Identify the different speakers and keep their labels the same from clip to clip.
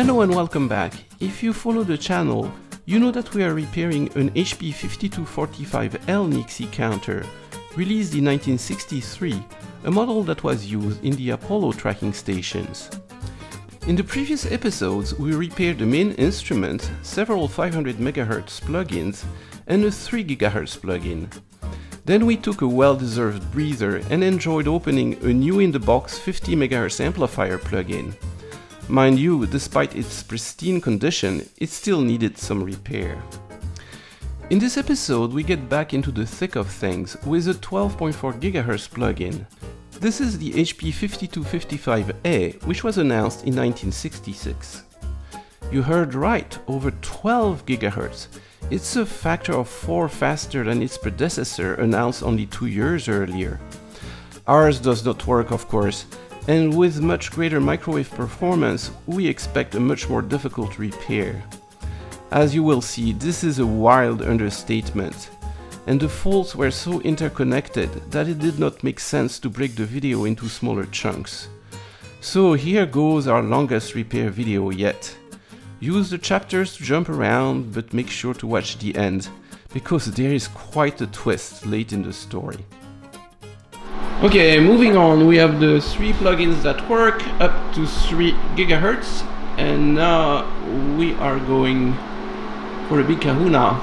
Speaker 1: Hello and welcome back. If you follow the channel, you know that we are repairing an HP 5245L Nixie counter, released in 1963, a model that was used in the Apollo tracking stations. In the previous episodes, we repaired the main instrument, several 500 MHz plugins, and a 3 GHz plugin. Then we took a well-deserved breather and enjoyed opening a new in-the-box 50 MHz amplifier plugin. Mind you, despite its pristine condition, it still needed some repair. In this episode, we get back into the thick of things with a 12.4 GHz plugin. This is the HP 5245A, which was announced in 1966. You heard right, over 12 GHz. It's a factor of 4 faster than its predecessor, announced only 2 years earlier. Ours does not work, of course, and with much greater microwave performance, we expect a much more difficult repair. As you will see, this is a wild understatement, and the faults were so interconnected that it did not make sense to break the video into smaller chunks. So here goes our longest repair video yet. Use the chapters to jump around, but make sure to watch the end, because there is quite a twist late in the story. Okay, moving on, we have the 3 plugins that work up to 3 GHz, and now we are going for a big kahuna,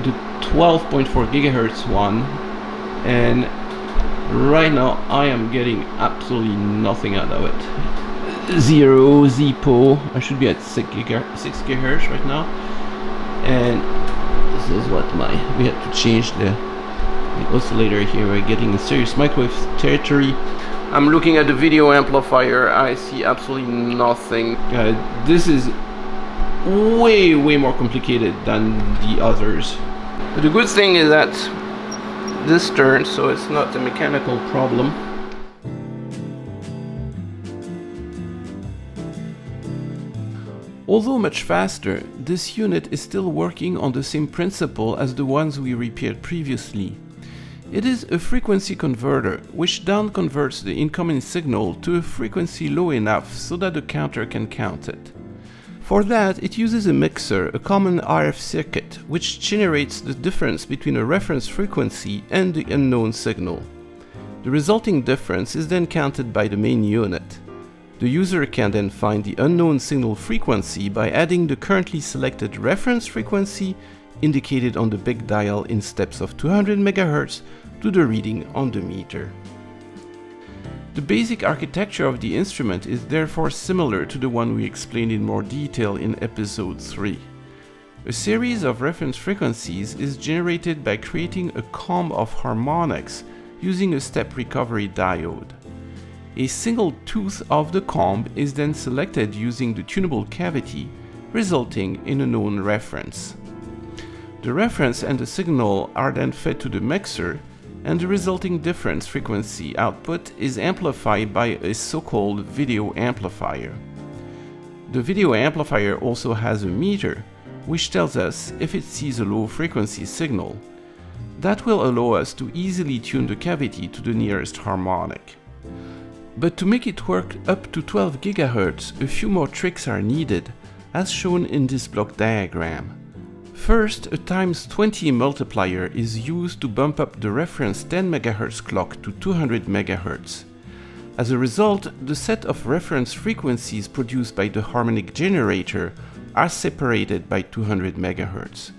Speaker 1: the 12.4 GHz one, and right now I am getting absolutely nothing out of it. Zero, Zippo, I should be at 6 GHz right now, and this is what we had to change the oscillator here. We're getting in serious microwave territory. I'm looking at the video amplifier, I see absolutely nothing. This is way more complicated than the others. But the good thing is that this turns, so it's not a mechanical problem. Although much faster, this unit is still working on the same principle as the ones we repaired previously. It is a frequency converter, which down converts the incoming signal to a frequency low enough so that the counter can count it. For that, it uses a mixer, a common RF circuit, which generates the difference between a reference frequency and the unknown signal. The resulting difference is then counted by the main unit. The user can then find the unknown signal frequency by adding the currently selected reference frequency, indicated on the big dial in steps of 200 MHz, to the reading on the meter. The basic architecture of the instrument is therefore similar to the one we explained in more detail in episode 3. A series of reference frequencies is generated by creating a comb of harmonics using a step recovery diode. A single tooth of the comb is then selected using the tunable cavity, resulting in a known reference. The reference and the signal are then fed to the mixer, and the resulting difference frequency output is amplified by a so-called video amplifier. The video amplifier also has a meter, which tells us if it sees a low frequency signal. That will allow us to easily tune the cavity to the nearest harmonic. But to make it work up to 12 GHz, a few more tricks are needed, as shown in this block diagram. First, a ×20 multiplier is used to bump up the reference 10 MHz clock to 200 MHz. As a result, the set of reference frequencies produced by the harmonic generator are separated by 200 MHz.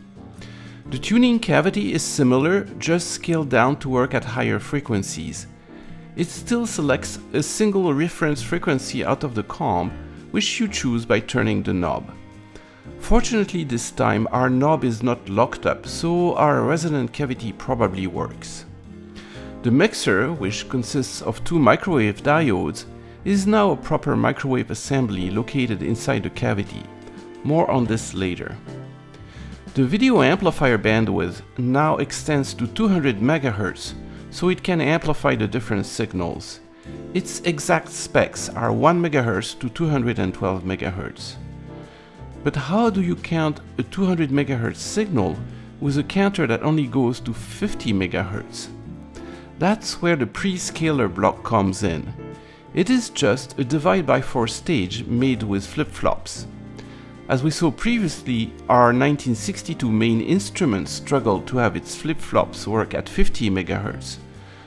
Speaker 1: The tuning cavity is similar, just scaled down to work at higher frequencies. It still selects a single reference frequency out of the comb, which you choose by turning the knob. Fortunately, this time our knob is not locked up, so our resonant cavity probably works. The mixer, which consists of 2 microwave diodes, is now a proper microwave assembly located inside the cavity. More on this later. The video amplifier bandwidth now extends to 200 MHz, so it can amplify the different signals. Its exact specs are 1 MHz to 212 MHz. But how do you count a 200 MHz signal with a counter that only goes to 50 MHz? That's where the pre-scaler block comes in. It is just a divide by 4 stage made with flip-flops. As we saw previously, our 1962 main instrument struggled to have its flip-flops work at 50 MHz.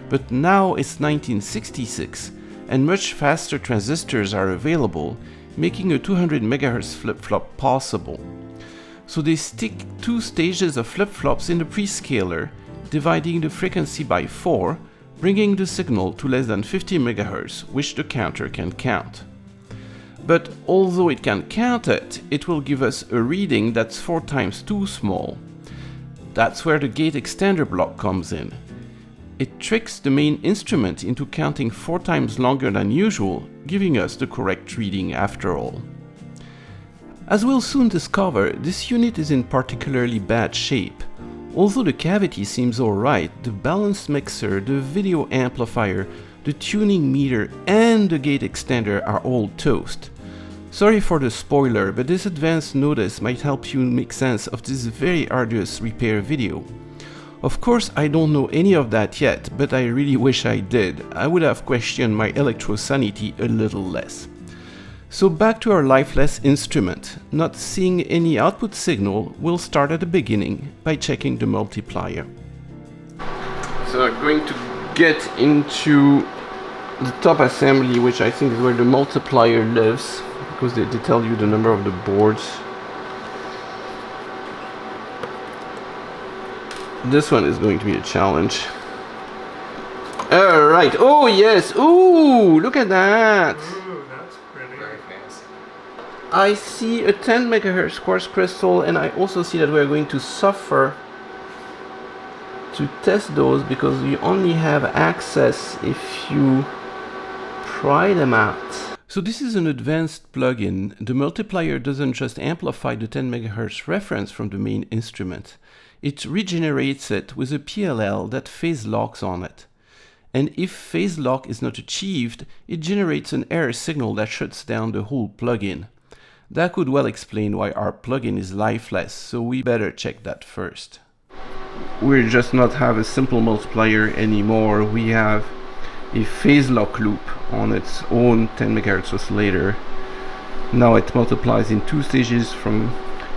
Speaker 1: But now it's 1966 and much faster transistors are available, making a 200 MHz flip-flop possible. So they stick 2 stages of flip-flops in the prescaler, dividing the frequency by 4, bringing the signal to less than 50 MHz, which the counter can count. But although it can count it, it will give us a reading that's 4 times too small. That's where the gate extender block comes in. It tricks the main instrument into counting 4 times longer than usual, giving us the correct reading after all. As we'll soon discover, this unit is in particularly bad shape. Although the cavity seems alright, the balance mixer, the video amplifier, the tuning meter and the gate extender are all toast. Sorry for the spoiler, but this advanced notice might help you make sense of this very arduous repair video. Of course, I don't know any of that yet, but I really wish I did. I would have questioned my electro-sanity a little less. So back to our lifeless instrument. Not seeing any output signal, we'll start at the beginning by checking the multiplier. So I'm going to get into the top assembly, which I think is where the multiplier lives, because they tell you the number of the boards. This one is going to be a challenge. Alright, oh yes, ooh, look at that!
Speaker 2: Ooh, that's pretty.
Speaker 3: Very fancy.
Speaker 1: I see a 10 MHz quartz crystal, and I also see that we're going to suffer to test those because you only have access if you pry them out. So this is an advanced plugin. The multiplier doesn't just amplify the 10 MHz reference from the main instrument. It regenerates it with a PLL that phase locks on it. And if phase lock is not achieved, it generates an error signal that shuts down the whole plugin. That could well explain why our plugin is lifeless, so we better check that first. We just not have a simple multiplier anymore. We have a phase lock loop on its own 10 MHz oscillator. Now it multiplies in 2 stages from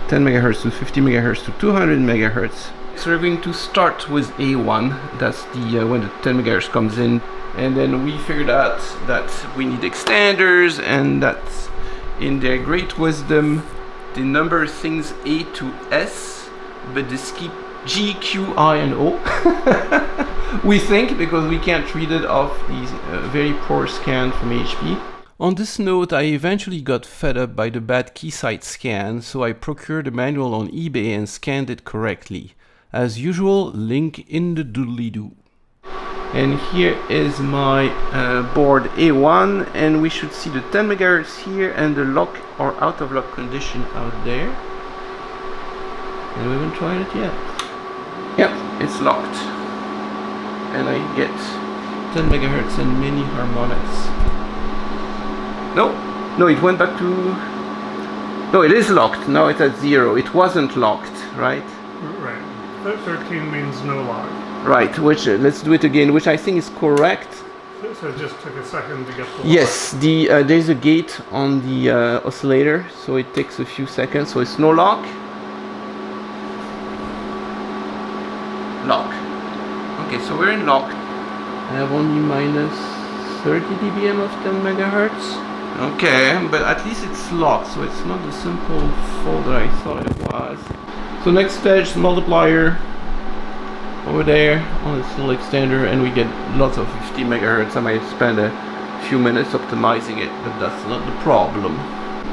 Speaker 1: 10 MHz to 50 MHz to 200 MHz. So we're going to start with A1, that's the when the 10 MHz comes in, and then we figured out that we need extenders, and that's in their great wisdom they number things A to S, but they skip G, Q, I and O. We think, because we can't read it off these very poor scan from HP. On this note, I eventually got fed up by the bad Keysight scan, so I procured a manual on eBay and scanned it correctly. As usual, link in the doodly-doo. And here is my board A1, and we should see the 10 MHz here and the lock or out of lock condition out there. And we haven't tried it yet. Yep, it's locked. And I get 10 MHz and many harmonics. No, it went back to... No, it is locked. Now it's at 0. It wasn't locked, right?
Speaker 2: Right. 13 means no lock.
Speaker 1: Right, which, let's do it again, which I think is correct.
Speaker 2: So it just took a second to get the
Speaker 1: Yes, there's a gate on the oscillator, so it takes a few seconds, so it's no lock. Lock. Okay, so we're in lock. I have only minus 30 dBm of 10 MHz. Okay, but at least it's locked, so it's not the simple fault that I thought it was. So next stage, multiplier over there on this little extender, and we get lots of 50 MHz. I might spend a few minutes optimizing it, but that's not the problem.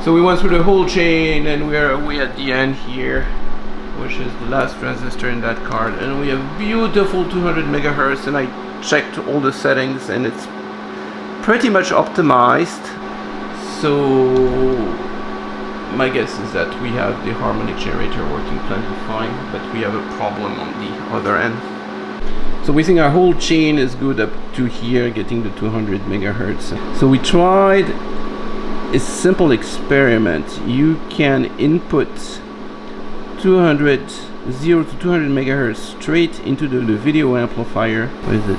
Speaker 1: So we went through the whole chain, and we are way at the end here, which is the last transistor in that card, and we have beautiful 200 MHz, and I checked all the settings, and it's pretty much optimized. So my guess is that we have the harmonic generator working plenty fine, but we have a problem on the other end. So we think our whole chain is good up to here, getting the 200 MHz. So we tried a simple experiment. You can input 0 to 200 MHz straight into the video amplifier. What is it?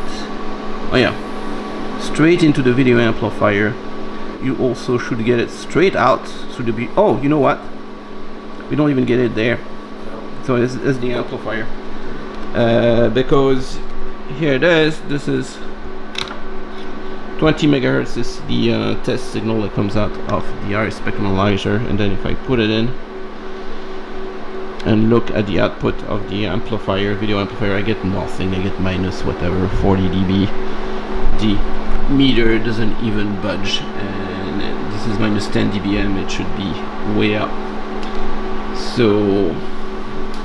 Speaker 1: Oh yeah. straight into the video amplifier. You also should get it straight out through the oh, you know what? We don't even get it there. So this is the amplifier. Because here it is, this is 20 megahertz is the test signal that comes out of the RF spectrum analyzer, and then if I put it in and look at the output of the amplifier, video amplifier, I get nothing. I get minus whatever, 40 dB. The meter doesn't even budge, and this is minus 10 dBm. It should be way up. So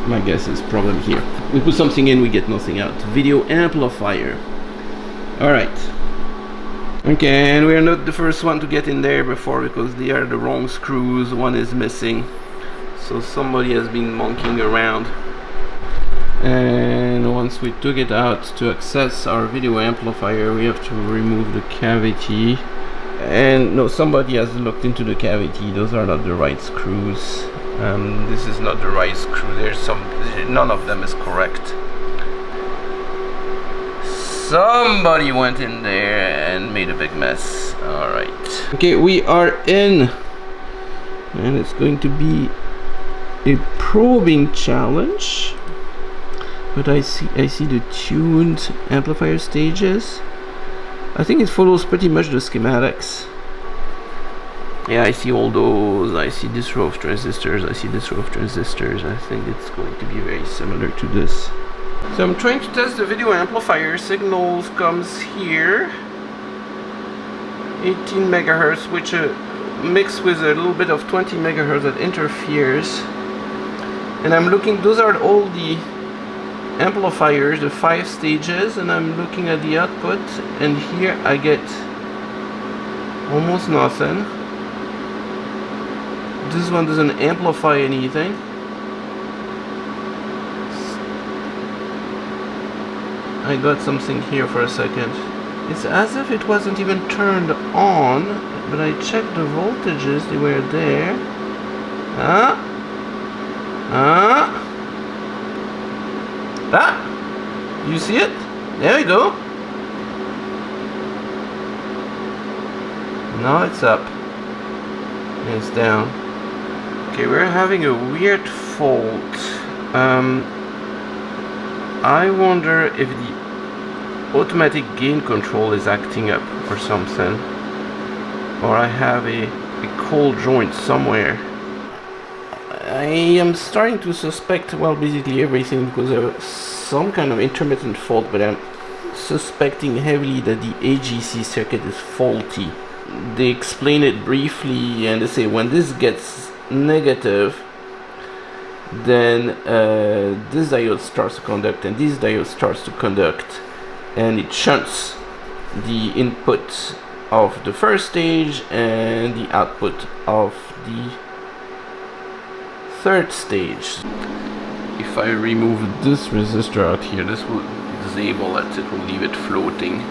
Speaker 1: my guess is problem here. We put something in, we get nothing out. Video amplifier. Alright. Okay, and we are not the first one to get in there before, because they are the wrong screws. One is missing. So somebody has been monkeying around. And once we took it out to access our video amplifier, we have to remove the cavity. And no, somebody has looked into the cavity. Those are not the right screws. This is not the right screw. None of them is correct. Somebody went in there and made a big mess. Alright. Okay, we are in. And it's going to be a probing challenge. But I see the tuned amplifier stages. I think it follows pretty much the schematics. Yeah, I see all those. I see this row of transistors. I see this row of transistors. I think it's going to be very similar to this. So I'm trying to test the video amplifier. Signals comes here. 18 megahertz, which mixed with a little bit of 20 megahertz that interferes. And I'm looking, those are all the amplifiers, the 5 stages, and I'm looking at the output, and here I get almost nothing. This one doesn't amplify anything. I got something here for a second. It's as if it wasn't even turned on, but I checked the voltages, they were there. You see it? There we go. Now it's up. And it's down. Okay, we're having a weird fault. I wonder if the automatic gain control is acting up or something. Or I have a cold joint somewhere. I am starting to suspect, well, basically everything, because of some kind of intermittent fault, but I'm suspecting heavily that the AGC circuit is faulty. They explain it briefly, and they say when this gets negative, then this diode starts to conduct, and this diode starts to conduct, and it shunts the input of the first stage and the output of the third stage. If I remove this resistor out here, this will disable it. It will leave it floating,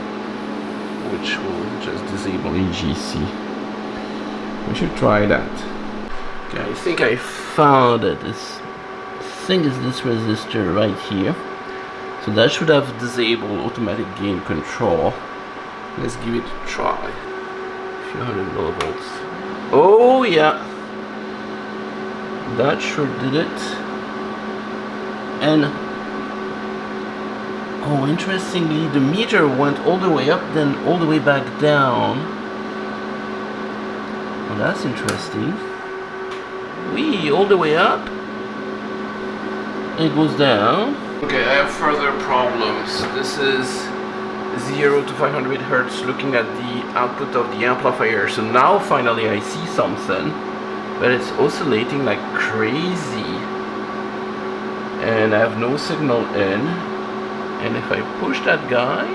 Speaker 1: which will just disable AGC. We should try that. Okay, I think I found it. This thing is this resistor right here. So that should have disabled automatic gain control. Let's give it a try. A few hundred millivolts. Oh yeah, that sure did it. And oh, interestingly, the meter went all the way up, then all the way back down. Well, that's interesting. Wee, all the way up. It goes down. Okay, I have further problems. This is 0 to 500 hertz looking at the output of the amplifier. So now finally I see something, but it's oscillating like crazy. And I have no signal in. And if I push that guy,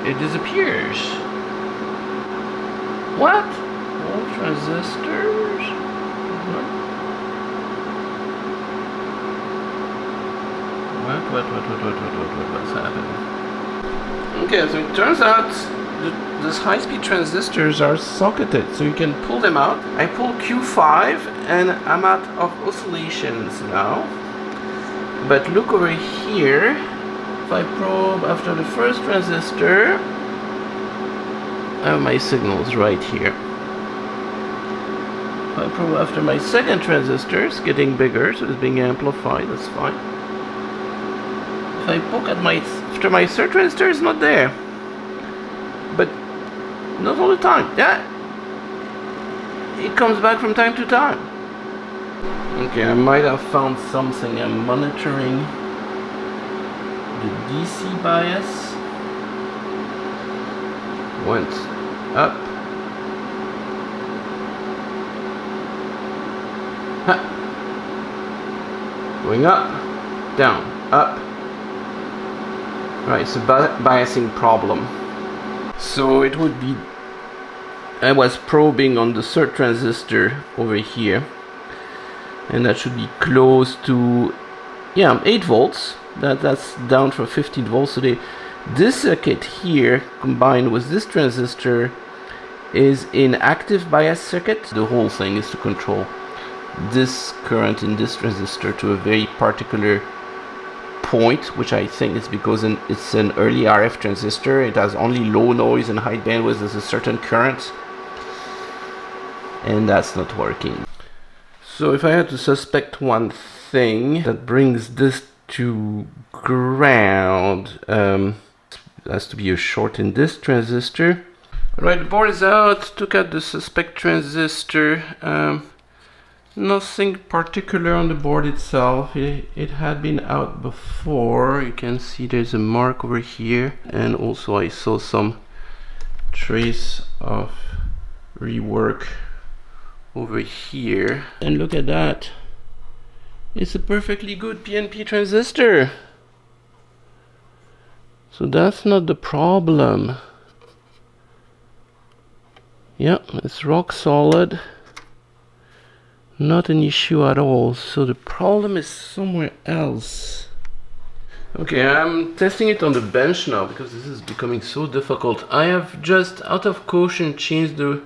Speaker 1: it disappears. What? All transistors? What's happening? Okay, so it turns out these high-speed transistors are socketed, so you can pull them out. I pull Q5 and I'm out of oscillations now. But look over here. If I probe after the first transistor, I have my signals right here. I probe after my second transistor, it's getting bigger, so it's being amplified, that's fine. If I poke at after my third transistor, it's not there. But not all the time. Yeah, it comes back from time to time. Okay, I might have found something. I'm monitoring the DC bias. Went up. Going up, down, up. Right, it's a biasing problem. So it would be, I was probing on the third transistor over here, and that should be close to, yeah, 8 volts. That's down from 15 volts today. This circuit here, combined with this transistor, is in active bias circuit. The whole thing is to control this current in this transistor to a very particular point, which I think is because it's an early RF transistor. It has only low noise and high bandwidth. There's a certain current, and that's not working. So if I had to suspect one thing that brings this to ground, has to be a short in this transistor. Right, the board is out. Took out the suspect transistor. Nothing particular on the board itself. It had been out before. You can see there's a mark over here, and also I saw some trace of rework over here. And look at that. It's a perfectly good PNP transistor. So that's not the problem. Yeah, it's rock solid. Not an issue at all. So the problem is somewhere else. Okay, I'm testing it on the bench now because this is becoming so difficult. I have just, out of caution, changed the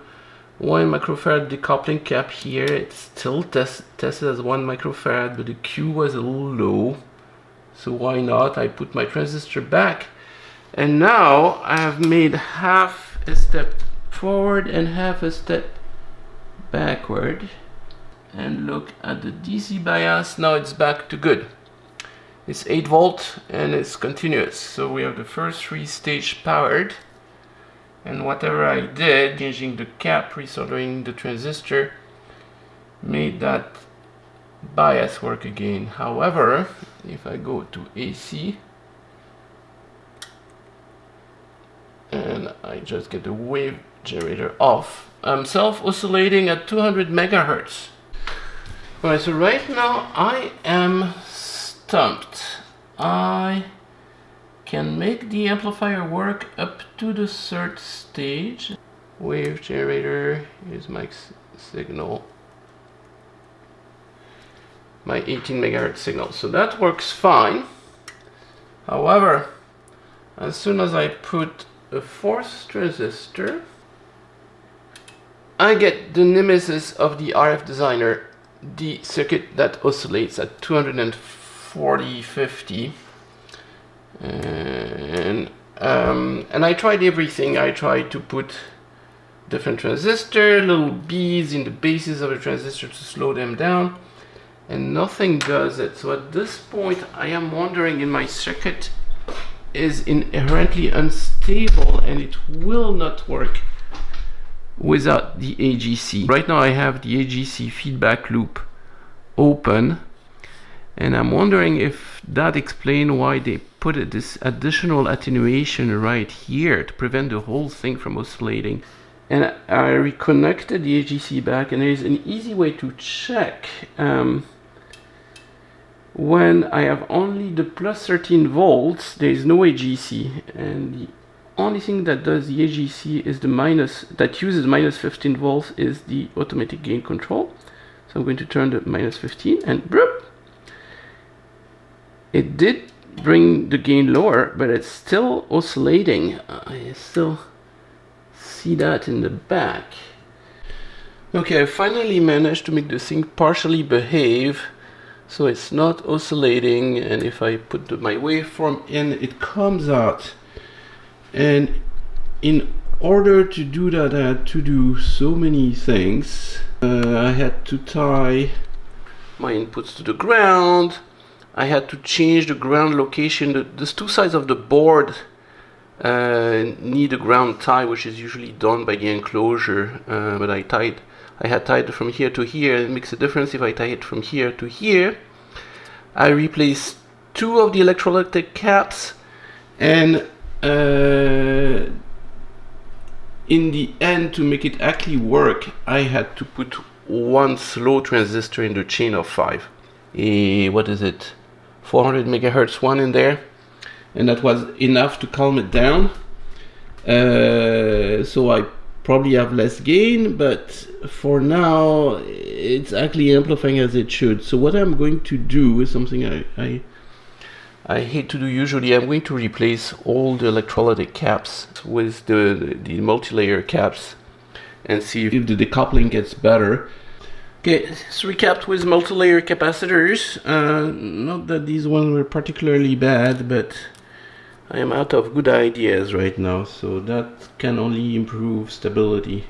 Speaker 1: 1 microfarad decoupling cap here. It's still tested as 1 microfarad, but the Q was a little low. So why not? I put my transistor back. And now I have made half a step forward and half a step backward. And look at the DC bias. Now it's back to good. It's 8 volt and it's continuous. So we have the first 3 stage powered. And whatever I did, changing the cap, resoldering the transistor, made that bias work again. However, if I go to AC and I just get the wave generator off, I'm self-oscillating at 200 megahertz. Alright, so right now I am stumped. I can make the amplifier work up to the third stage. Wave generator is my signal. My 18 megahertz signal. So that works fine. However, as soon as I put a 4th transistor, I get the nemesis of the RF designer, the circuit that oscillates at 240-50. And I tried everything. I tried to put different transistor, little beads in the bases of the transistor to slow them down, and nothing does it. So at this point I am wondering if my circuit is inherently unstable and it will not work without the AGC. Right now I have the AGC feedback loop open, and I'm wondering if that explains why they put this additional attenuation right here to prevent the whole thing from oscillating. And I reconnected the AGC back, and there is an easy way to check when I have only the plus 13 volts, there is no AGC, and the only thing that does the AGC is the that uses minus 15 volts is the automatic gain control. So I'm going to turn the minus 15 and broop. It did bring the gain lower, but it's still oscillating. I still see that in the back. Okay, I finally managed to make the thing partially behave, so it's not oscillating, and if I put my waveform in, it comes out. And in order to do that, I had to do so many things. I had to tie my inputs to the ground. I had to change the ground location. These two sides of the board need a ground tie, which is usually done by the enclosure, but I had tied from here to here. It makes a difference if I tie it from here to here. I replaced two of the electrolytic caps, and in the end, to make it actually work, I had to put one slow transistor in the chain of 5. What is it? 400 megahertz one in there, and that was enough to calm it down. So I probably have less gain, but for now it's actually amplifying as it should. So what I'm going to do is something I hate to do usually. I'm going to replace all the electrolytic caps with the multi-layer caps and see if the decoupling gets better. Okay, it's recapped with multi-layer capacitors. Not that these ones were particularly bad, but I am out of good ideas right now, so that can only improve stability.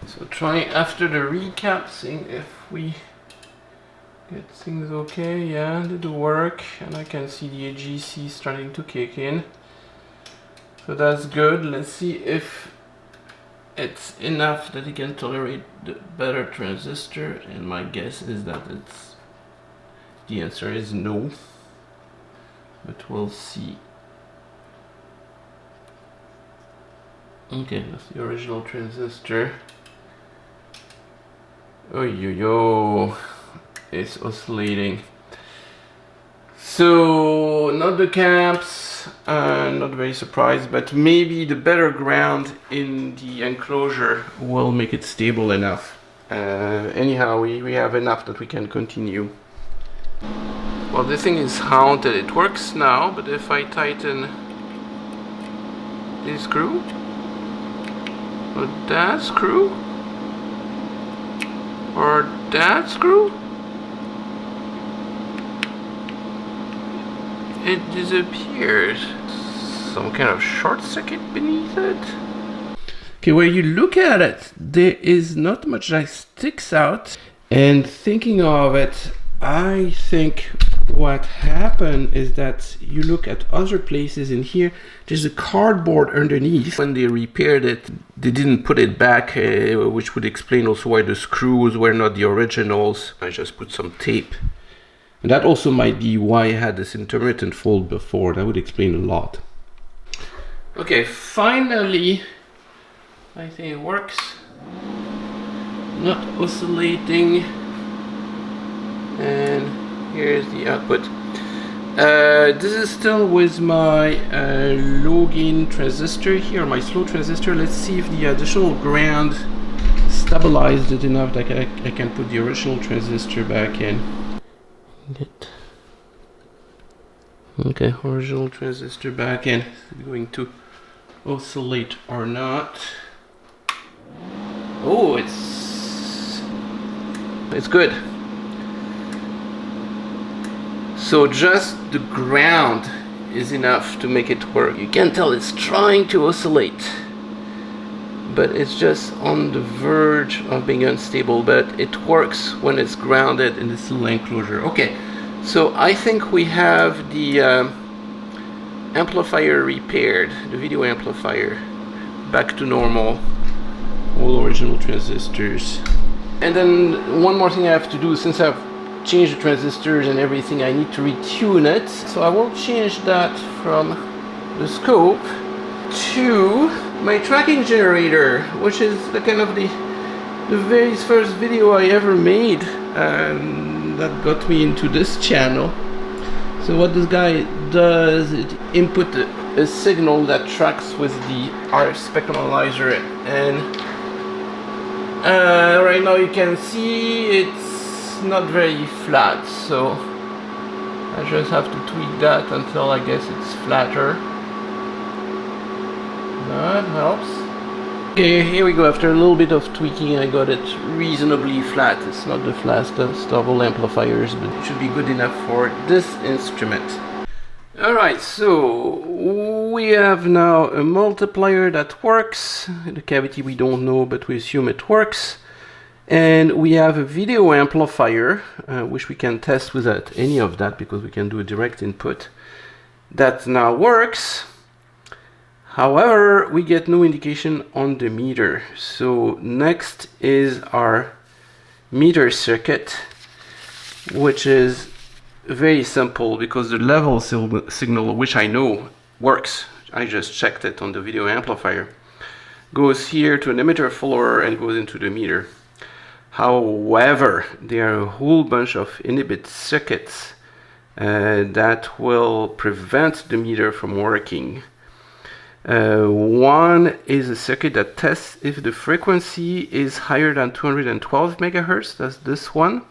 Speaker 1: So trying after the recap, seeing if we get things okay. Yeah, did work, and I can see the AGC starting to kick in. So that's good. Let's see if it's enough that it can tolerate the better transistor, and my guess is that the answer is no, but we'll see. Okay, that's the original transistor. Oh yo, it's oscillating. So not the caps, not very surprised, but maybe the better ground in the enclosure will make it stable enough. Anyhow, we have enough that we can continue. Well, this thing is haunted. It works now, but if I tighten this screw, or that screw, or that screw, it disappears. Some kind of short circuit beneath it. Okay, when you look at it, there is not much that sticks out. And thinking of it, I think what happened is that you look at other places in here, there's a cardboard underneath. When they repaired it, they didn't put it back, which would explain also why the screws were not the originals. I just put some tape. And that also might be why I had this intermittent fold before. That would explain a lot. Okay, finally, I think it works. Not oscillating. And here's the output. This is still with my low gain transistor here, my slow transistor. Let's see if the additional ground stabilized it enough that I can put the original transistor back in. Okay, original transistor back in. Is it going to oscillate or not? Oh, it's good. So just the ground is enough to make it work. You can tell it's trying to oscillate, but it's just on the verge of being unstable, but it works when it's grounded in this little enclosure. Okay, so I think we have the amplifier repaired, the video amplifier back to normal, all original transistors. And then one more thing I have to do, since I've changed the transistors and everything, I need to retune it. So I will change that from the scope to my tracking generator, which is the kind of the very first video I ever made, and that got me into this channel. So what this guy does, it input a signal that tracks with the RF spectrum analyzer, and right now you can see it's not very flat, so I just have to tweak that until I guess it's flatter. That helps. Okay, here we go. After a little bit of tweaking, I got it reasonably flat. It's not the fastest of all amplifiers, but it should be good enough for this instrument. Alright, so we have now a multiplier that works. The cavity we don't know, but we assume it works. And we have a video amplifier, which we can test without any of that because we can do a direct input. That now works. However, we get no indication on the meter. So next is our meter circuit, which is very simple because the level signal, which I know works, I just checked it on the video amplifier, goes here to an emitter follower and goes into the meter. However, there are a whole bunch of inhibit circuits that will prevent the meter from working. One is a circuit that tests if the frequency is higher than 212 megahertz, that's this one.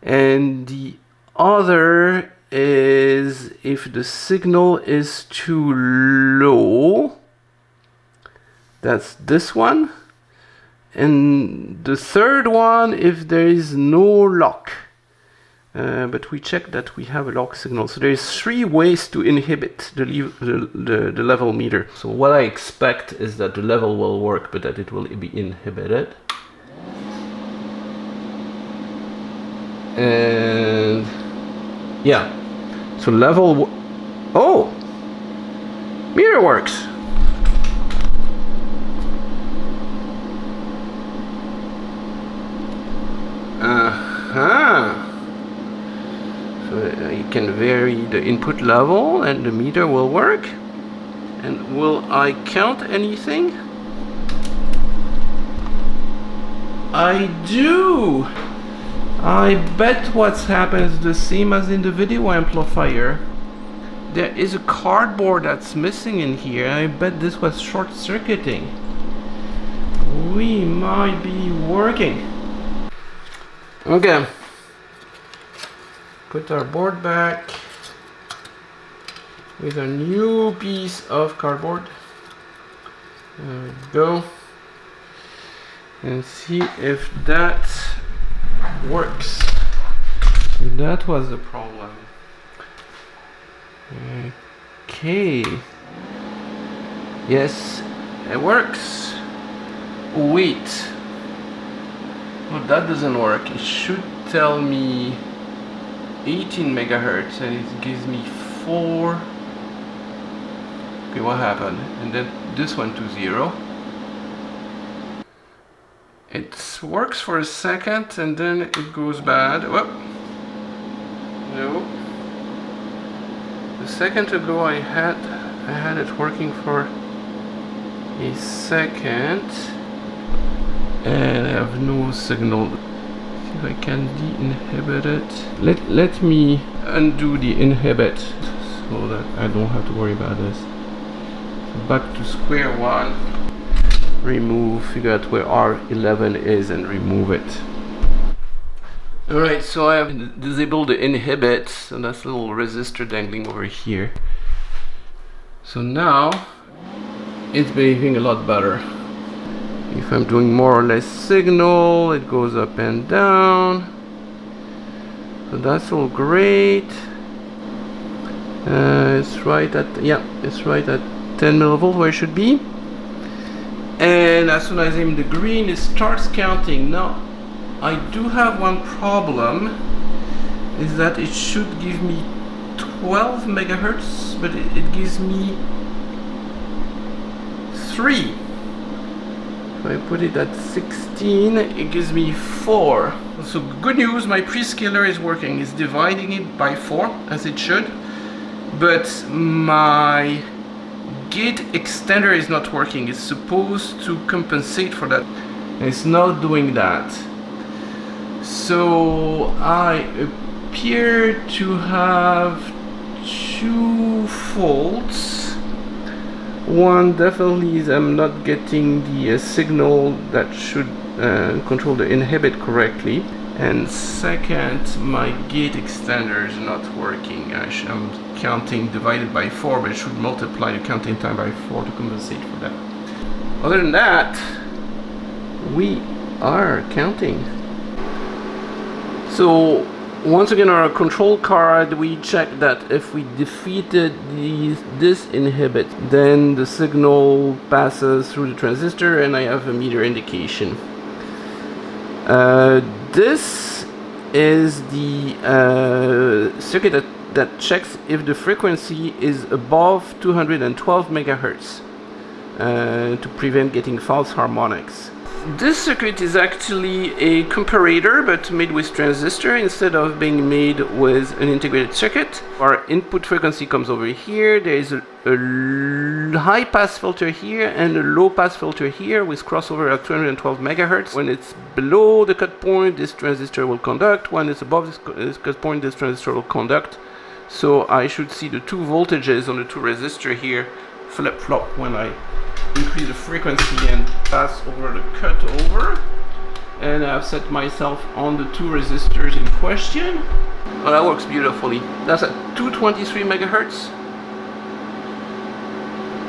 Speaker 1: And the other is if the signal is too low, that's this one. And the third one if there is no lock. But we check that we have a lock signal. So there's 3 ways to inhibit the level meter. So what I expect is that the level will work, but that it will be inhibited. And yeah, so level, oh, meter works. So you can vary the input level and the meter will work. And will I count anything? I do! I bet what's happened is the same as in the video amplifier. There is a cardboard that's missing in here. I bet this was short-circuiting. We might be working. Okay. Put our board back with a new piece of cardboard. There we go. And see if that works. That was the problem. Okay. Yes, it works. Wait. Oh, that doesn't work. It should tell me 18 megahertz and it gives me 4. Okay, what happened? And then this went to 0. It works for a second and then it goes bad. Whoop. No. A second ago I had it working for a second and I have no signal. See if I can de-inhibit it. Let me undo the inhibit so that I don't have to worry about this. So back to square one. Remove, figure out where R11 is and remove it. Alright, so I have disabled the inhibit, so that's a little resistor dangling over here. So now it's behaving a lot better. If I'm doing more or less signal, it goes up and down. So that's all great. It's right at, yeah, it's right at 10 millivolts where it should be. And as soon as I'm in the green, it starts counting. Now, I do have one problem, is that it should give me 12 megahertz, but it gives me 3. If I put it at 16, it gives me 4. So good news, my prescaler is working. It's dividing it by 4, as it should, but my gate extender is not working. It's supposed to compensate for that. It's not doing that. So I appear to have 2 faults. One definitely is I'm not getting the signal that should control the inhibit correctly. And second, my gate extender is not working. I'm counting divided by 4, but it should multiply the counting time by 4 to compensate for that. Other than that, we are counting. So once again, on our control card, we check that if we defeated this inhibit, then the signal passes through the transistor and I have a meter indication. This is the circuit that checks if the frequency is above 212 megahertz to prevent getting false harmonics. This circuit is actually a comparator, but made with transistor instead of being made with an integrated circuit. Our input frequency comes over here. There is a high pass filter here and a low pass filter here with crossover at 212 megahertz. When it's below the cut point, this transistor will conduct. When it's above this cut point, this transistor will conduct. So I should see the two voltages on the two resistors here flip-flop when I increase the frequency and pass over the cut over. And I've set myself on the two resistors in question. Well, that works beautifully. That's at 223 megahertz.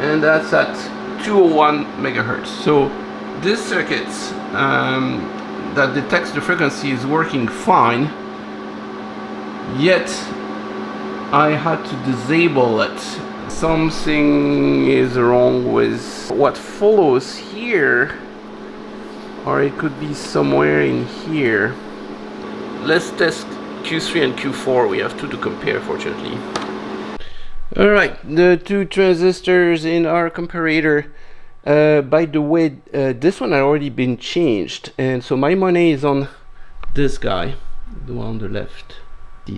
Speaker 1: And that's at 201 megahertz. So this circuit that detects the frequency is working fine. Yet I had to disable it. Something is wrong with what follows here, or it could be somewhere in here. Let's test Q3 and Q4. We have two to compare, fortunately. Alright, the two transistors in our comparator. By the way, this one had already been changed, and so my money is on this guy, the one on the left.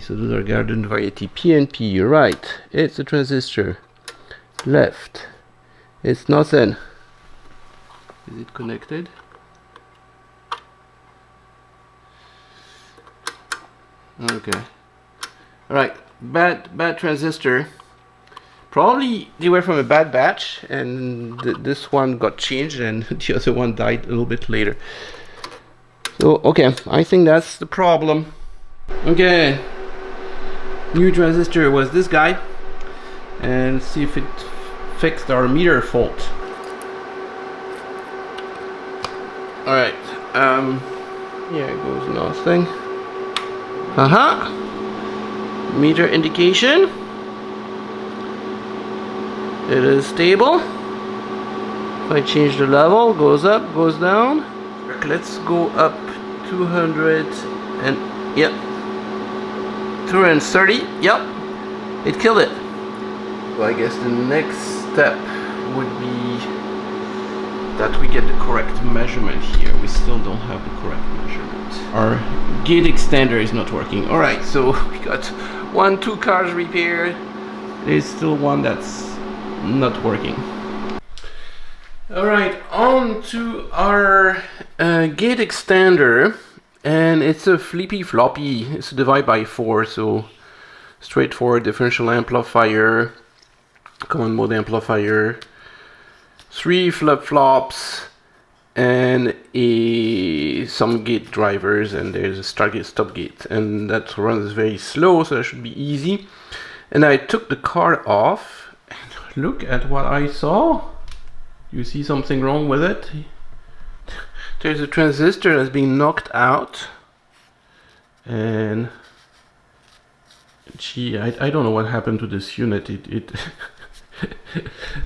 Speaker 1: So those are garden variety PNP. Right, it's a transistor. Left, it's nothing. Is it connected? Okay. Alright, bad transistor. Probably they were from a bad batch, and this one got changed and the other one died a little bit later. So okay, I think that's the problem. Okay, new transistor was this guy, and see if it fixed our meter fault. Alright, here goes nothing. Meter indication. It is stable. If I change the level, goes up, goes down. Let's go up 200 and yep, 230. Yep, it killed it. So I guess the next step would be that we get the correct measurement here. We still don't have the correct measurement. Our gate extender is not working. Alright, so we got 2 cars repaired. There's still one that's not working. Alright, on to our gate extender, and it's a flippy floppy. It's a divide by 4, so straightforward differential amplifier, common mode amplifier, 3 flip-flops, and some gate drivers, and there's a start gate, stop gate, and that runs very slow, so that should be easy. And I took the card off, and look at what I saw. You see something wrong with it? There's a transistor that's being knocked out, and gee, I don't know what happened to this unit. It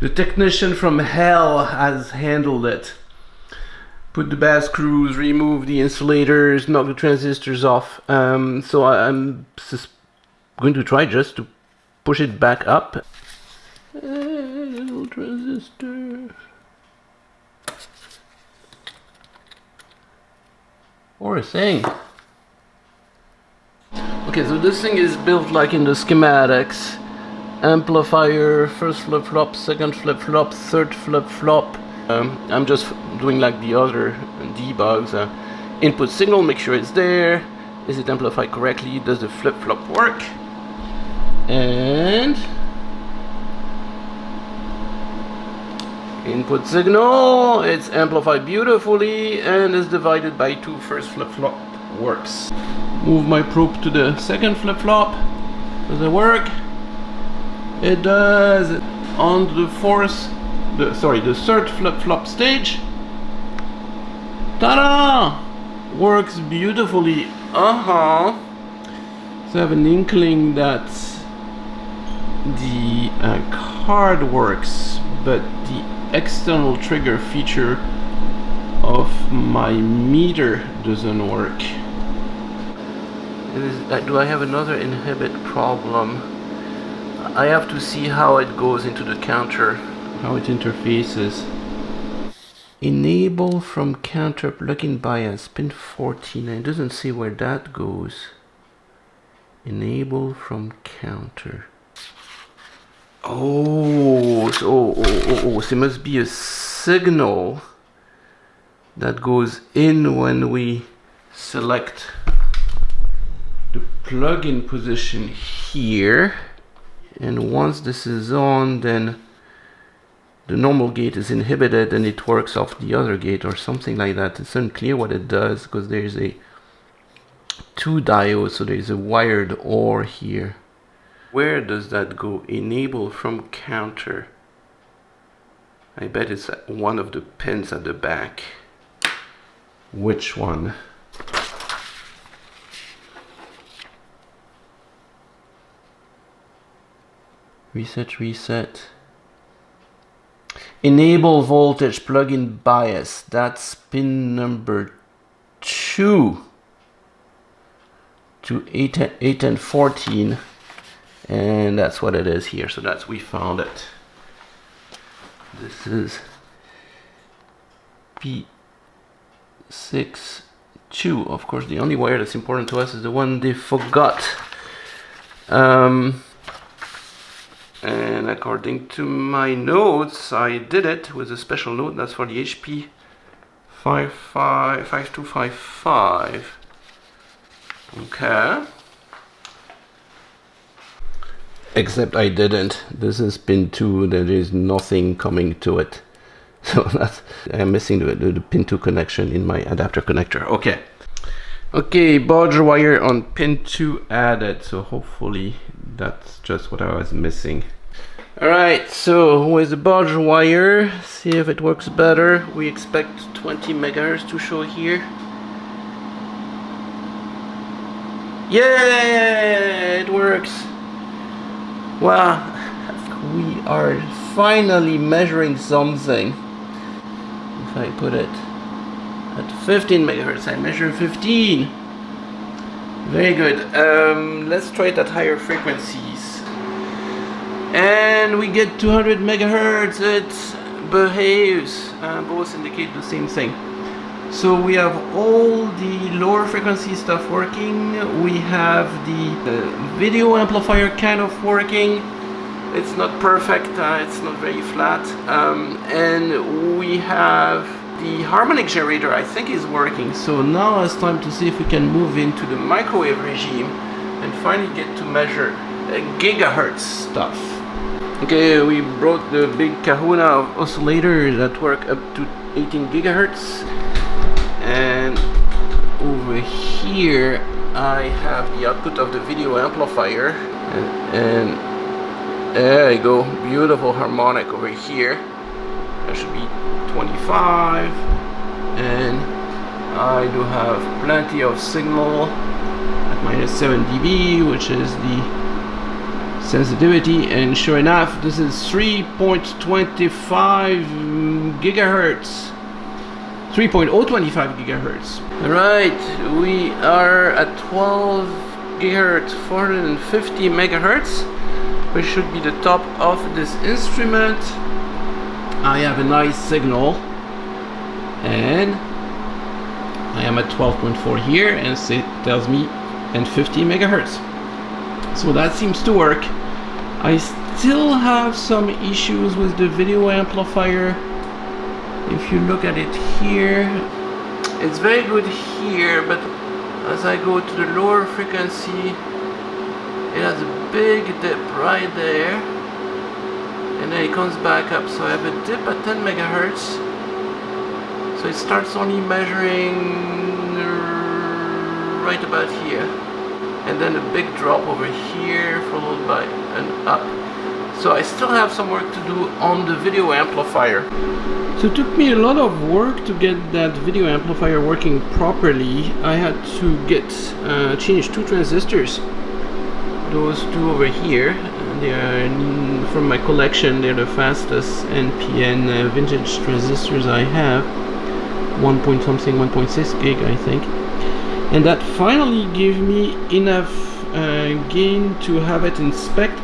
Speaker 1: the technician from hell has handled it. Put the bad screws, remove the insulators, knock the transistors off. So I'm going to try just to push it back up. Little transistor. Or a thing. Okay, so this thing is built like in the schematics. Amplifier, first flip-flop, second flip-flop, third flip-flop. I'm just doing like the other debugs. Input signal, make sure it's there. Is it amplified correctly? Does the flip-flop work? And input signal, it's amplified beautifully and is divided by 2. First flip-flop works. Move my probe to the second flip-flop. Does it work? It does. On the the third flip-flop stage. Ta-da! Works beautifully. So I have an inkling that the card works, but the external trigger feature of my meter doesn't work. Do I have another inhibit problem? I have to see how it goes into the counter, how it interfaces. Enable from counter plugin bias, pin 14. It doesn't say where that goes. Enable from counter. Oh, so it must be a signal that goes in when we select the plugin position here, and once this is on, then the normal gate is inhibited and it works off the other gate or something like that. It's unclear what it does because there's a 2 diodes, so there's a wired OR here. Where does that go? Enable from counter. I bet it's one of the pins at the back. Which one? Reset. Enable voltage plugin bias. That's pin number 2 to 8 and 14. And that's what it is here. So we found it. This is P62. Of course, the only wire that's important to us is the one they forgot. And according to my notes, I did it with a special note. That's for the HP 5245. Okay. Except I didn't. This is pin 2. There is nothing coming to it. So I'm missing the pin 2 connection in my adapter connector. Okay, baud wire on pin 2 added. So hopefully that's just what I was missing. Alright, so with the baud wire, see if it works better. We expect 20 megahertz to show here. Yeah, it works. Wow, we are finally measuring something. If I put it at 15 megahertz, I measure 15. Very good. Let's try it at higher frequencies. And we get 200 megahertz. It behaves. Both indicate the same thing. So we have all the lower frequency stuff working. We have the video amplifier kind of working. It's not perfect, it's not very flat. And we have the harmonic generator, I think, is working. So now it's time to see if we can move into the microwave regime and finally get to measure gigahertz stuff. Okay, we brought the big kahuna of oscillator that work up to 18 gigahertz. And over here I have the output of the video amplifier, and there you go, beautiful harmonic over here. That should be 25, and I do have plenty of signal at -7 dB, which is the sensitivity, and sure enough this is 3.25 gigahertz. 3.025 gigahertz. Alright, we are at 12 gigahertz, 450 megahertz, which should be the top of this instrument. I have a nice signal, and I am at 12.4 here, and it tells me and 50 megahertz. So that seems to work. I still have some issues with the video amplifier. If you look at it here, it's very good here, but as I go to the lower frequency, it has a big dip right there, and then it comes back up. So I have a dip at 10 megahertz, so it starts only measuring right about here, and then a big drop over here followed by an up. So I still have some work to do on the video amplifier. So it took me a lot of work to get that video amplifier working properly. I had to change 2 transistors those two over here. They are from my collection. They're the fastest NPN vintage transistors I have. 1.6 gig, I think. And that finally gave me enough gain to have it inspect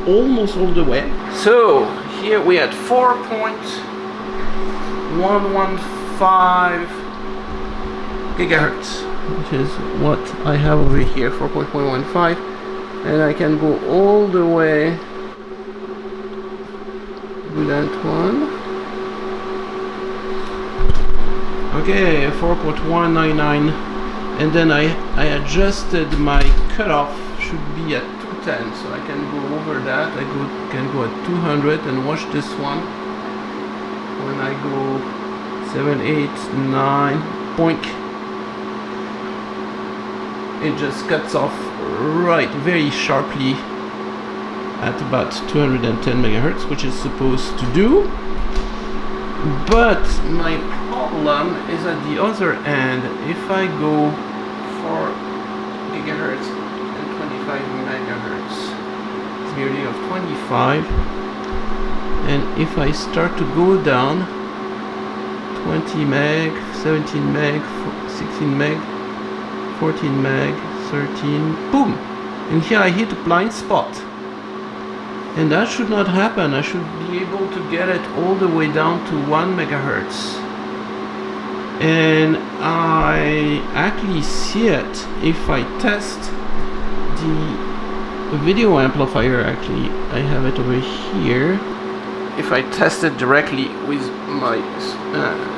Speaker 1: almost all the way. So here we had 4.115 gigahertz, which is what I have over here, 4.115, and I can go all the way to that one. Okay, 4.199, and then I adjusted my cutoff, should be at 210, so I can go over that. I can go at 200 and watch this one. When I go 7, 8, 9, boink, it just cuts off right very sharply at about 210 megahertz, which is supposed to do. But my problem is at the other end. If I go 4 gigahertz and 25 megahertz, it's merely of 25, and if I start to go down 20 meg, 17 meg, 16 meg, 14 meg, 13, boom! And here I hit a blind spot. And that should not happen. I should be able to get it all the way down to 1 megahertz. And I actually see it if I test the video amplifier. Actually, I have it over here. If I test it directly with my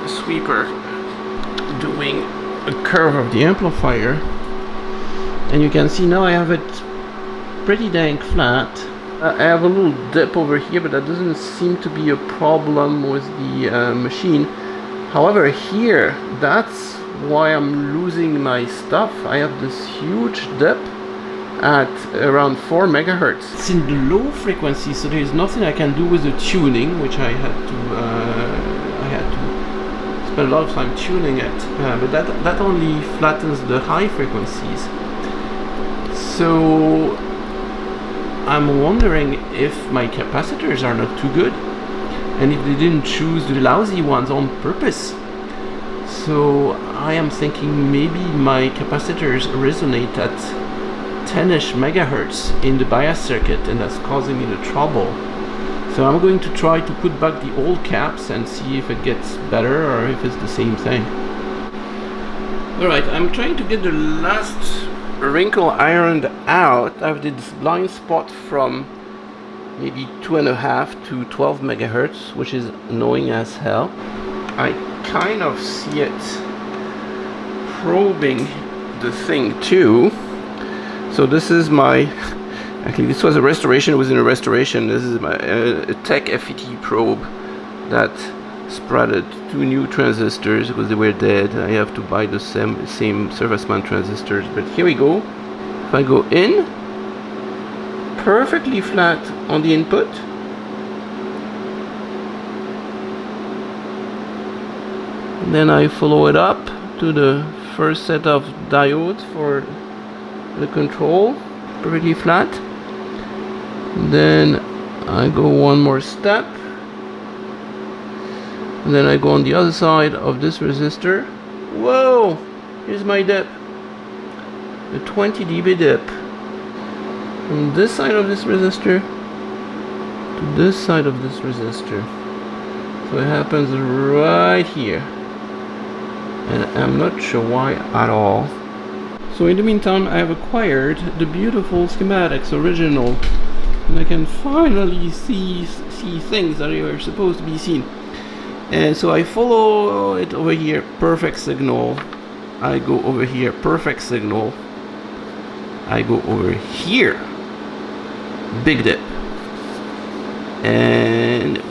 Speaker 1: sweeper, doing a curve of the amplifier, and you can see now I have it pretty dang flat. I have a little dip over here, but that doesn't seem to be a problem with the machine. However, here, that's why I'm losing my stuff. I have this huge dip at around 4 megahertz. It's in the low frequency, so there is nothing I can do with the tuning, which I had to spend a lot of time tuning it, but that only flattens the high frequencies. So I'm wondering if my capacitors are not too good, and if they didn't choose the lousy ones on purpose. So I am thinking maybe my capacitors resonate at 10ish megahertz in the bias circuit, and that's causing me the trouble. So I'm going to try to put back the old caps and see if it gets better or if it's the same thing. Alright, I'm trying to get the last wrinkle ironed out. I have this blind spot from maybe 2.5 to 12 megahertz, which is annoying as hell. I kind of see it probing the thing too. So this is my, actually this was a restoration within a restoration. This is my Tech FET probe that spreaded 2 new transistors because they were dead. I have to buy the same surface mount transistors, but here we go. If I go in, perfectly flat on the input. And then I follow it up to the first set of diodes for the control, perfectly flat. Then I go one more step, and then I go on the other side of this resistor. Whoa! Here's my dip, a 20 dB dip, from this side of this resistor to this side of this resistor. So it happens right here, and I'm not sure why at all. So in the meantime, I have acquired the beautiful schematics original, and I can finally see things that are supposed to be seen. And so I follow it over here, perfect signal. I go over here, perfect signal. I go over here, big dip. And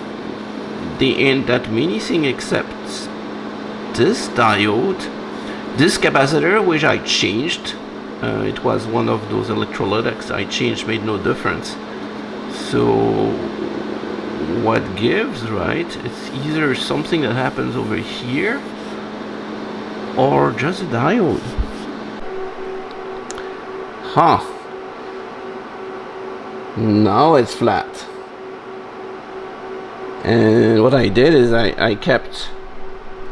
Speaker 1: they ain't that many things except this diode, this capacitor, which I changed. It was one of those electrolytics I changed, made no difference. So what gives, right? It's either something that happens over here or just a diode. Huh. Now it's flat. And what I did is I kept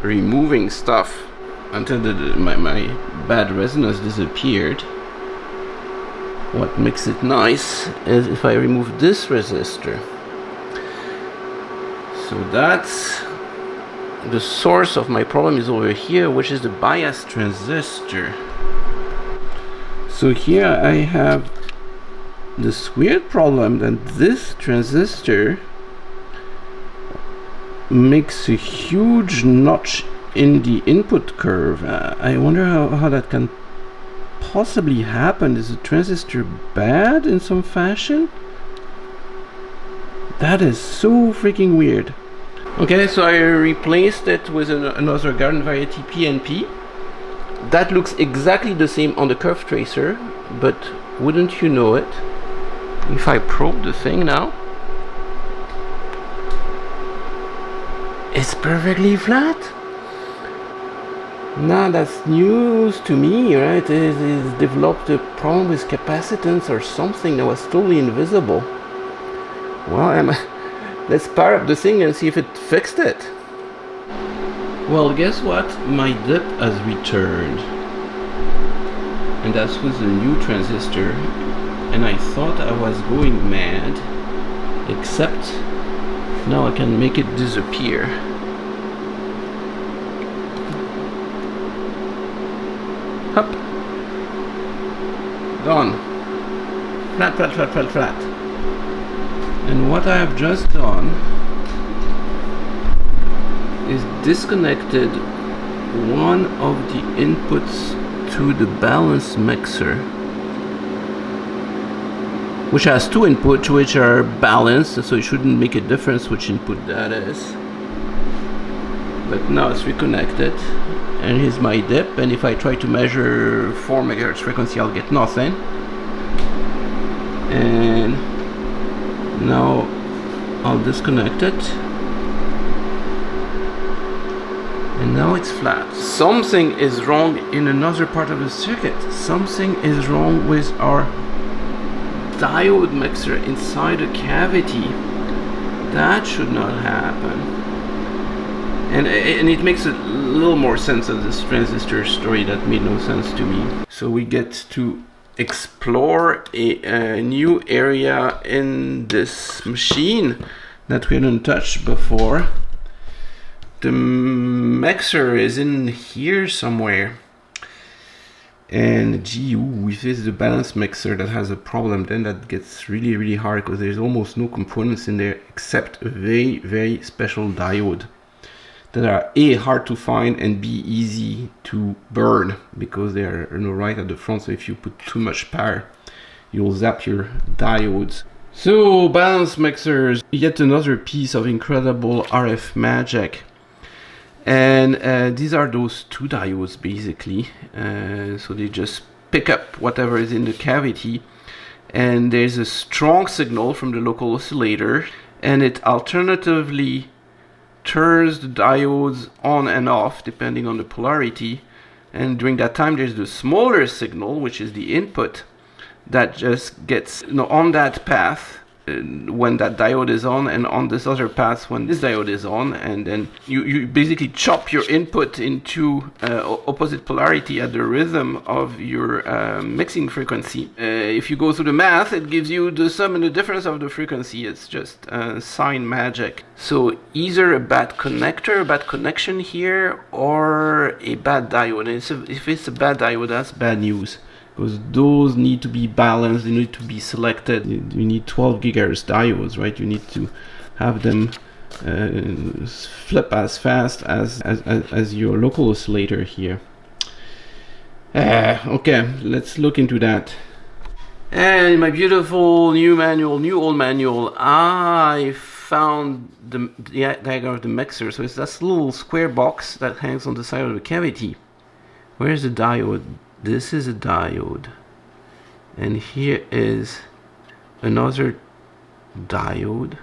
Speaker 1: removing stuff until my bad resonance disappeared. What makes it nice is if I remove this resistor. So that's the source of my problem is over here, which is the bias transistor. So here I have this weird problem that this transistor makes a huge notch in the input curve. I wonder how that can possibly happen. Is the transistor bad in some fashion? That is so freaking weird. Okay, so I replaced it with another garden variety PNP. That looks exactly the same on the curve tracer, but wouldn't you know it, if I probe the thing now, it's perfectly flat. Now that's news to me, right? It's developed a problem with capacitance or something that was totally invisible. Well, let's power up the thing and see if it fixed it. Well, guess what? My dip has returned. And that's with the new transistor. And I thought I was going mad. Except now I can make it disappear. Up. Gone. Flat, flat, flat, flat, flat. And what I have just done is disconnected one of the inputs to the balance mixer, which has two inputs which are balanced, so it shouldn't make a difference which input that is. But now it's reconnected, and here's my dip, and if I try to measure 4 MHz frequency, I'll get nothing. And now I'll disconnect it, and now it's flat. Something is wrong in another part of the circuit. Something is wrong with our diode mixer inside the cavity. That should not happen. And it makes a little more sense of this transistor story that made no sense to me. So we get to explore a new area in this machine that we hadn't touched before. The mixer is in here somewhere. And gee, if it's the balance mixer that has a problem, then that gets really, really hard because there's almost no components in there except a very, very special diode that are A, hard to find, and B, easy to burn because they are right at the front. So if you put too much power, you'll zap your diodes. So balance mixers, yet another piece of incredible RF magic. And these are those two diodes basically. So they just pick up whatever is in the cavity, and there's a strong signal from the local oscillator, and it alternatively turns the diodes on and off depending on the polarity. And during that time there's the smaller signal, which is the input, that just gets on that path when that diode is on, and on this other path when this diode is on, and then you basically chop your input into opposite polarity at the rhythm of your mixing frequency. If you go through the math, it gives you the sum and the difference of the frequency. It's just sign magic. So either a bad connector, a bad connection here, or a bad diode. And if it's a bad diode, that's bad news, because those need to be balanced, they need to be selected. You need 12 GHz diodes, right? You need to have them flip as fast as your local oscillator here. Okay, let's look into that. And in my beautiful new old manual, I found the diagram of the mixer. So it's this little square box that hangs on the side of the cavity. Where's the diode? This is a diode, and here is another diode.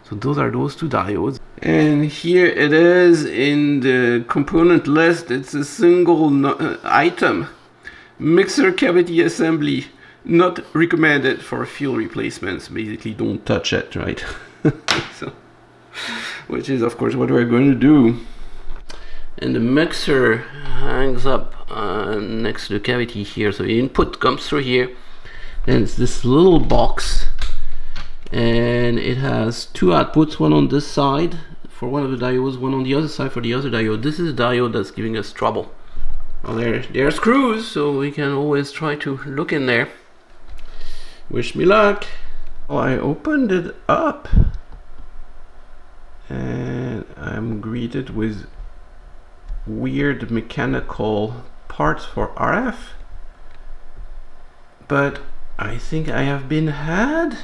Speaker 1: So those are those two diodes, and here it is in the component list. It's a single item: mixer cavity assembly, not recommended for fuel replacements. Basically, don't touch it, right? So, which is of course what we're going to do. And the mixer hangs up next to the cavity here, so the input comes through here, and it's this little box, and it has two outputs, one on this side for one of the diodes, one on the other side for the other diode. This is the diode that's giving us trouble. Well, there are screws, so we can always try to look in there. Wish me luck. Oh, I opened it up and I'm greeted with weird mechanical parts for RF, but I think I have been had.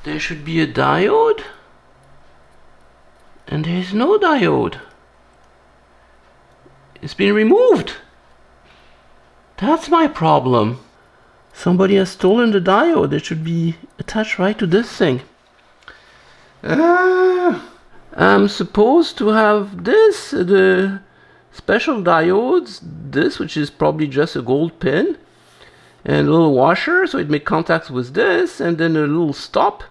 Speaker 1: There should be a diode, and there is no diode. It's been removed. That's my problem. Somebody has stolen the diode. It should be attached right to this thing. I'm supposed to have this, the special diodes, this, which is probably just a gold pin, and a little washer, so it makes contacts with this, and then a little stop.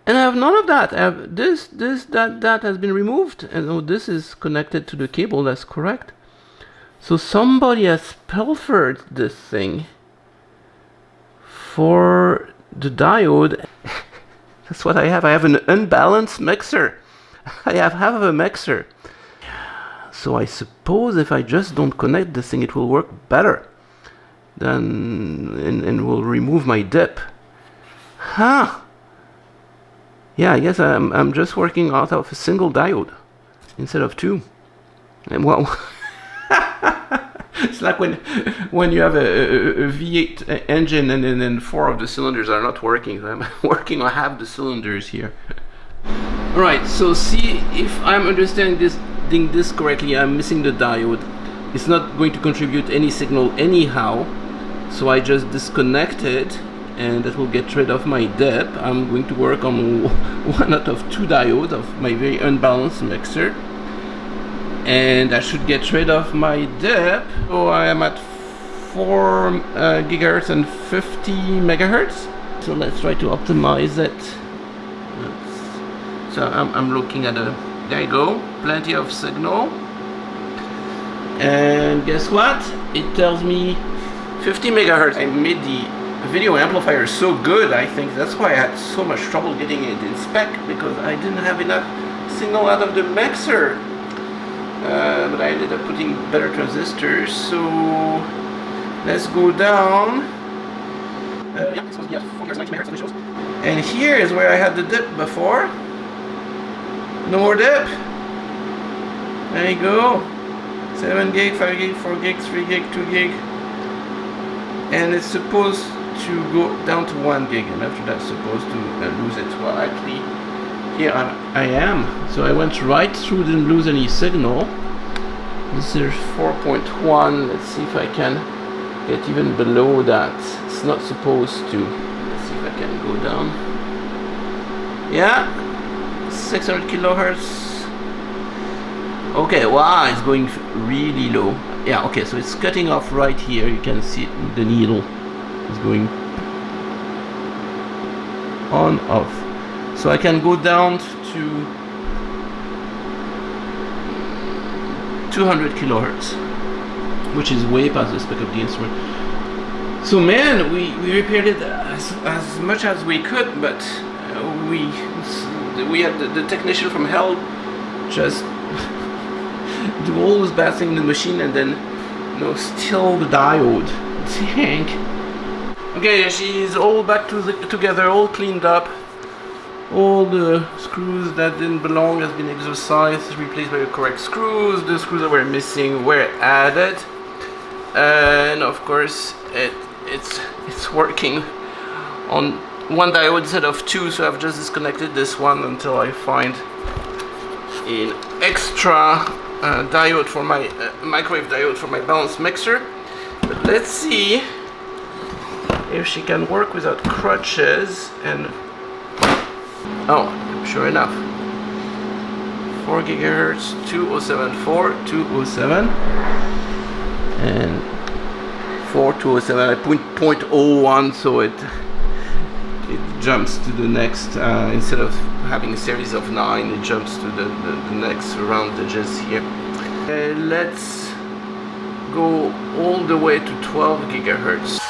Speaker 1: And I have none of that. I have this, that has been removed, and oh, this is connected to the cable. That's correct. So somebody has pilfered this thing for the diode. That's what I have. I have an unbalanced mixer. I have half of a mixer. So I suppose if I just don't connect this thing, it will work better. And will remove my dip. Huh. Yeah, I guess I'm just working out of a single diode instead of two. And well, it's like when you have a V8 engine and then four of the cylinders are not working. So I'm working on half the cylinders here. Alright, so see if I'm understanding this correctly. I'm missing the diode. It's not going to contribute any signal anyhow. So I just disconnect it, and that will get rid of my dip. I'm going to work on one out of two diodes of my very unbalanced mixer, and I should get rid of my dip. So I am at 4 gigahertz and 50 megahertz. So let's try to optimize it. So I'm looking at there you go, plenty of signal. And guess what? It tells me 50 megahertz. I made the video amplifier so good, I think that's why I had so much trouble getting it in spec, because I didn't have enough signal out of the mixer. But I ended up putting better transistors, so let's go down. Yeah, it's supposed to be at 4 90 megahertz on the shows. And here is where I had the dip before. No more dip. There you go. 7 gig, 5 gig, 4 gig, 3 gig, 2 gig. And it's supposed to go down to 1 gig, and after that supposed to lose it. Well, actually here I am. So I went right through, didn't lose any signal. This is 4.1. let's see if I can get even below that. It's not supposed to. Let's see if I can go down. Yeah, 600 kilohertz. Okay, wow, it's going really low. Yeah, okay, so it's cutting off right here. You can see it, the needle is going on, off. So I can go down to 200 kilohertz, which is way past the spec of the instrument. So man, we repaired it as much as we could, but we had the technician from hell just do all this bad thing in the machine, and then steal the diode. Dang. Okay, she's all back together, all cleaned up. All the screws that didn't belong has been exercised, replaced by the correct screws. The screws that were missing were added, and of course it's working on one diode instead of two. So I've just disconnected this one until I find an extra diode for my microwave diode for my balanced mixer. But let's see if she can work without crutches. And oh, sure enough, 4 gigahertz, 2074, 207, and 0.4 to 07. I put 0.01 so it jumps to the next, instead of having a series of 9, it jumps to the next round digits here. Let's go all the way to 12 gigahertz.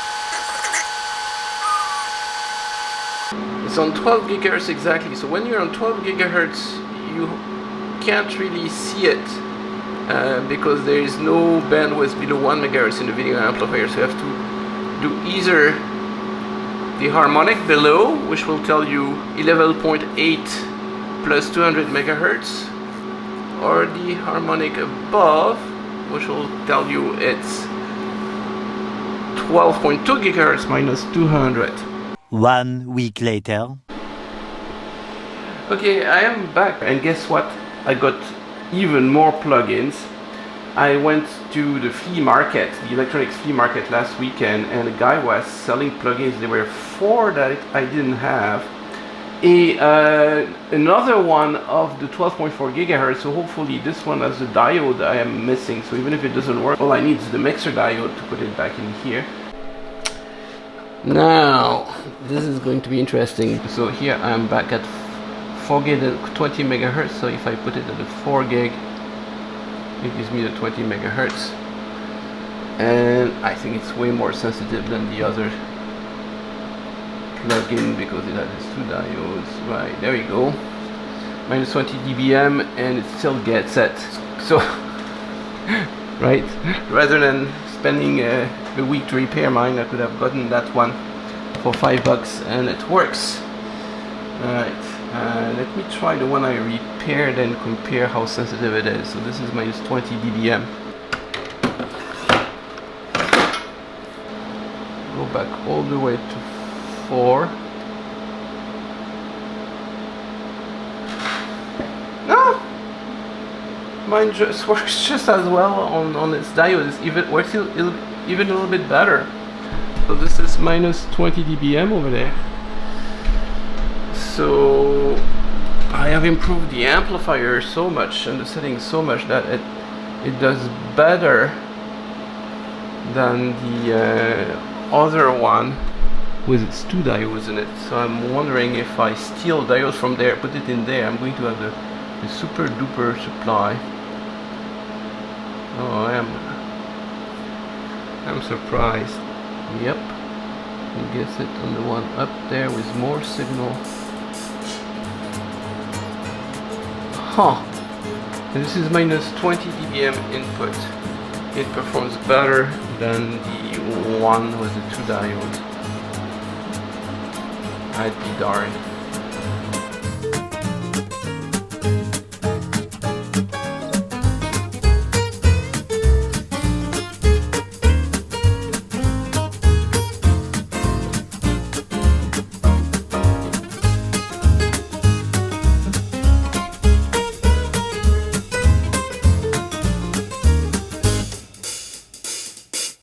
Speaker 1: It's on 12 gigahertz exactly. So when you're on 12 gigahertz, you can't really see it because there is no bandwidth below 1 megahertz in the video amplifier. So you have to do either the harmonic below, which will tell you 11.8 plus 200 megahertz, or the harmonic above, which will tell you it's 12.2 gigahertz minus 200.
Speaker 3: 1 week later.
Speaker 1: Okay, I am back, and guess what? I got even more plugins. I went to the flea market, the electronics flea market last weekend, and a guy was selling plugins. There were 4 that I didn't have. Another one of the 12.4 gigahertz, so hopefully this one has the diode I am missing, so even if it doesn't work, all I need is the mixer diode to put it back in here. Now, this is going to be interesting. So here I am back at 4 gig and 20 megahertz, so if I put it at the 4 gig, it gives me the 20 megahertz, and I think it's way more sensitive than the other plugin because it has 2 diodes. Right, there we go. Minus 20 dBm, and it still gets it. So, right, rather than spending a week to repair mine, I could have gotten that one for $5 and it works. Right. Let me try the one I repaired and compare how sensitive it is. So this is minus 20 dBm. Go back all the way to 4. No! Mine just works just as well on its diode. It works even a little bit better. So this is minus 20 dBm over there. So I have improved the amplifier so much and the settings so much that it does better than the other one with its 2 diodes in it. So I'm wondering if I steal diodes from there, put it in there, I'm going to have the super duper supply. Oh, I'm surprised. Yep, I guess it on the one up there with more signal. Huh. And this is minus 20 dBm input. It performs better than the one with the 2 diodes. I'd be darned.